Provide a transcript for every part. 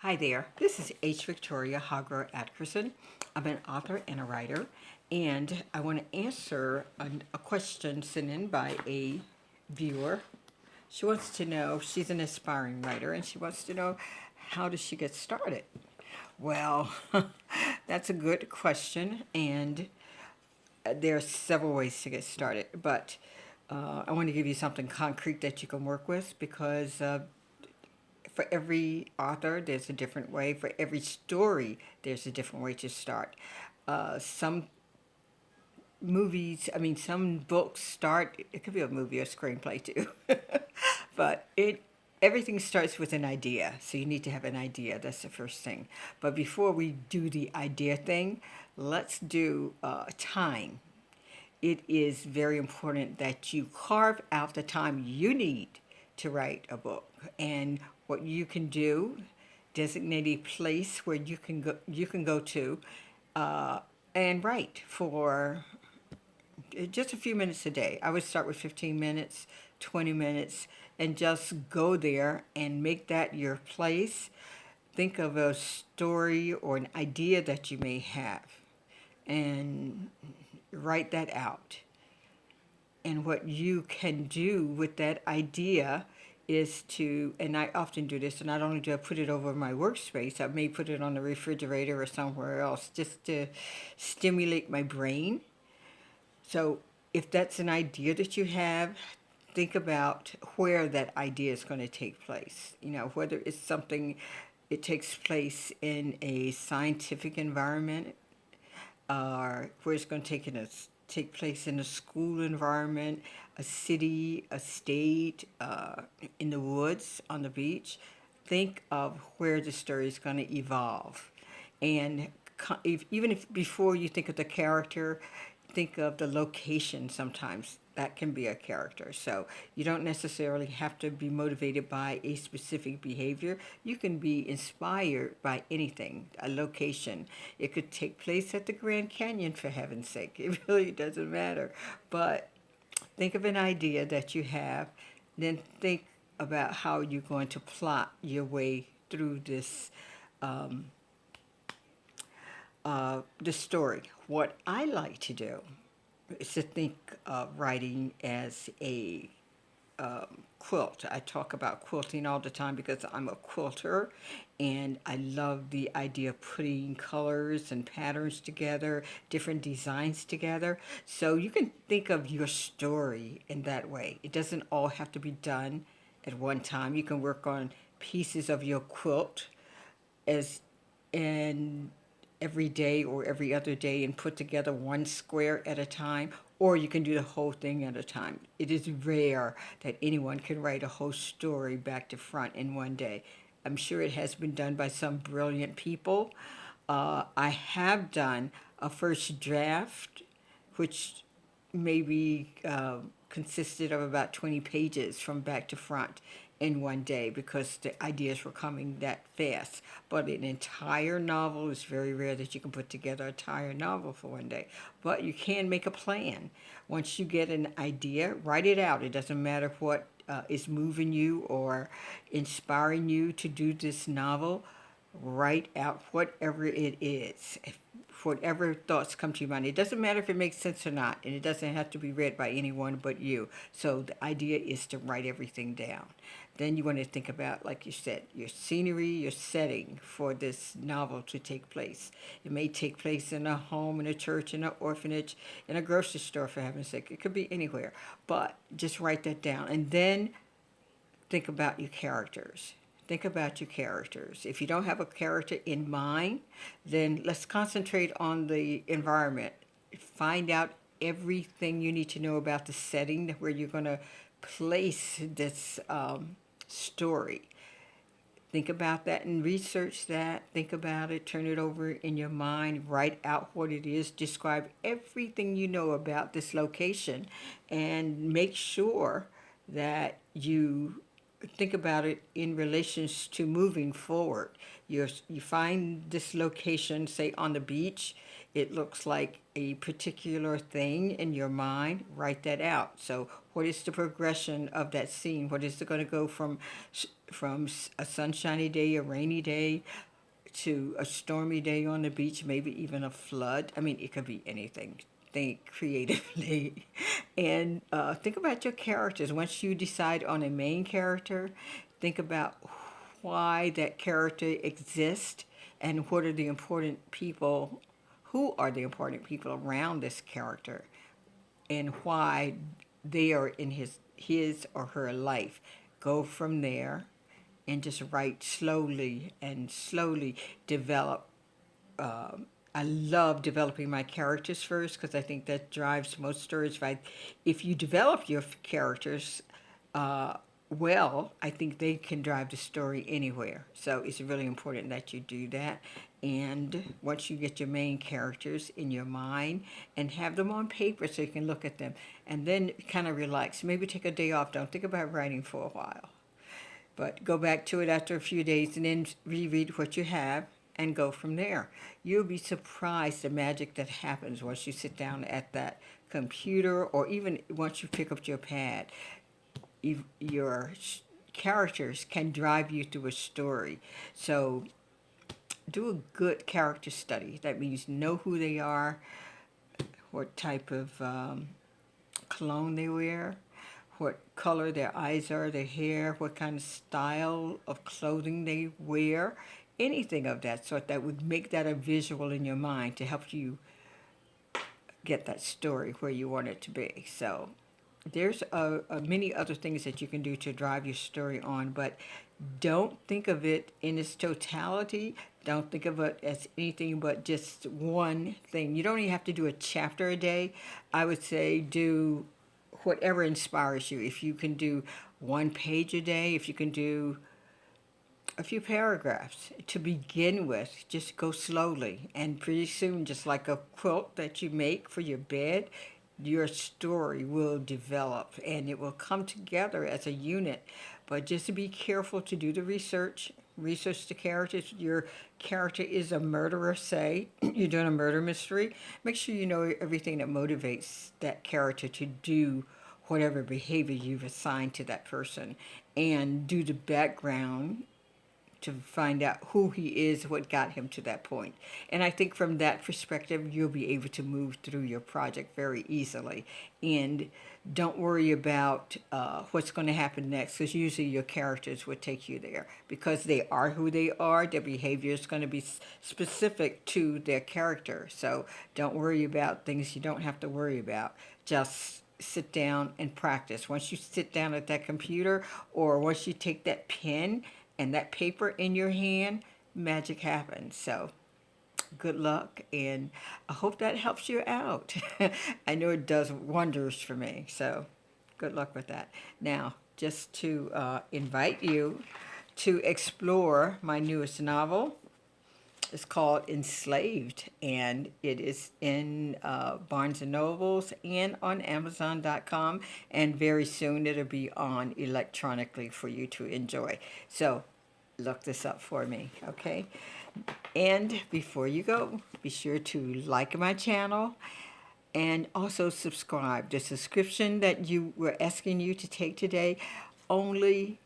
Hi there, this is H. Victoria Hagra Atkerson. I'm an author and a writer, and I want to answer a question sent in by a viewer. She wants to know, she's an aspiring writer, and she wants to know, how does she get started? Well, that's a good question, and there are several ways to get started, but I want to give you something concrete that you can work with because for every author, there's a different way. For every story, there's a different way to start. Some some books start, it could be a movie or screenplay too, but everything starts with an idea. So you need to have an idea. That's the first thing. But before we do the idea thing, let's do time. It is very important that you carve out the time you need to write a book. And what you can do, designate a place where you can go to and write for just a few minutes a day. I would start with 15 minutes, 20 minutes, and just go there and make that your place. Think of a story or an idea that you may have and write that out. And what you can do with that idea is to, and I often do this, and not only do I put it over my workspace, I may put it on the refrigerator or somewhere else just to stimulate my brain. So if that's an idea that you have, think about where that idea is going to take place. You know, whether it's something, it takes place in a scientific environment, or where it's going to take place in a school environment, a city, a state, in the woods, on the beach. Think of where the story is going to evolve. And even if before you think of the character, think of the location sometimes. That can be a character. So you don't necessarily have to be motivated by a specific behavior. You can be inspired by anything, a location. It could take place at the Grand Canyon, for heaven's sake. It really doesn't matter. But think of an idea that you have, then think about how you're going to plot your way through the story. What I like to do is to think of writing as a quilt. I talk about quilting all the time because I'm a quilter and I love the idea of putting colors and patterns together, different designs together. So you can think of your story in that way. It doesn't all have to be done at one time. You can work on pieces of your quilt as and every day or every other day and put together one square at a time, or you can do the whole thing at a time. It is rare that anyone can write a whole story back to front in one day. I'm sure it has been done by some brilliant people. I have done a first draft, which maybe consisted of about 20 pages from back to front in one day because the ideas were coming that fast. But an entire novel is very rare that you can put together an entire novel for one day. But you can make a plan. Once you get an idea, write it out. It doesn't matter what is moving you or inspiring you to do this novel. Write out whatever it is, whatever thoughts come to your mind. It doesn't matter if it makes sense or not, and it doesn't have to be read by anyone but you. So the idea is to write everything down. Then you want to think about, like you said, your scenery, your setting for this novel to take place. It may take place in a home, in a church, in an orphanage, in a grocery store, for heaven's sake. It could be anywhere. But just write that down. And then think about your characters. Think about your characters. If you don't have a character in mind, then let's concentrate on the environment. Find out everything you need to know about the setting where you're going to place this story. Think about that and research that. Think about it, turn it over in your mind, write out what it is, describe everything you know about this location, and make sure that you think about it in relations to moving forward. You find this location, say on the beach, it looks like a particular thing in your mind, write that out. So what is the progression of that scene? What is it going to go from a sunshiny day, a rainy day, to a stormy day on the beach, maybe even a flood? I mean, it could be anything. Think creatively and think about your characters. Once you decide on a main character, think about why that character exists and what are the important people, who are the important people around this character, and why they are in his or her life. Go from there and just write slowly and slowly develop. I love developing my characters first because I think that drives most stories. If you develop your characters uh, well, I think they can drive the story anywhere. So it's really important that you do that. And once you get your main characters in your mind and have them on paper so you can look at them, and then kind of relax. Maybe take a day off. Don't think about writing for a while. But go back to it after a few days and then reread what you have and go from there. You'll be surprised the magic that happens once you sit down at that computer or even once you pick up your pad. Your characters can drive you through a story. So do a good character study. That means know who they are, what type of cologne they wear, what color their eyes are, their hair, what kind of style of clothing they wear, anything of that sort that would make that a visual in your mind to help you get that story where you want it to be. So there's many other things that you can do to drive your story on, but don't think of it in its totality. Don't think of it as anything but just one thing. You don't even have to do a chapter a day. I would say do whatever inspires you. If you can do one page a day, if you can do a few paragraphs to begin with, just go slowly. And pretty soon, just like a quilt that you make for your bed, your story will develop and it will come together as a unit. But just to be careful to do the research the characters. Your character is a murderer, say you're doing a murder mystery. Make sure you know everything that motivates that character to do whatever behavior you've assigned to that person, and do the background to find out who he is, what got him to that point. And I think from that perspective, you'll be able to move through your project very easily. And don't worry about what's going to happen next, because usually your characters will take you there because they are who they are. Their behavior is going to be specific to their character. So don't worry about things you don't have to worry about. Just sit down and practice. Once you sit down at that computer, or once you take that pen and that paper in your hand, magic happens. So good luck, and I hope that helps you out. I know it does wonders for me, so good luck with that. Now, just to invite you to explore my newest novel. It's called Enslaved, and it is in Barnes & Nobles and on Amazon.com, and very soon it'll be on electronically for you to enjoy. So look this up for me, okay? And before you go, be sure to like my channel and also subscribe. The subscription that you were asking you to take today only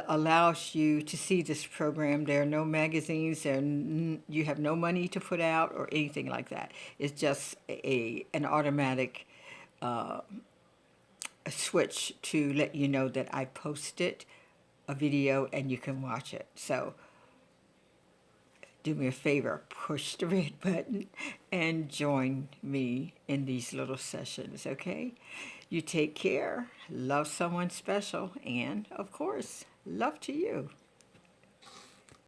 allows you to see this program. There are no magazines, you have no money to put out or anything like that. It's just an automatic a switch to let you know that I posted a video and you can watch it. So do me a favor, push the red button and join me in these little sessions, okay? You take care, love someone special, and of course, love to you.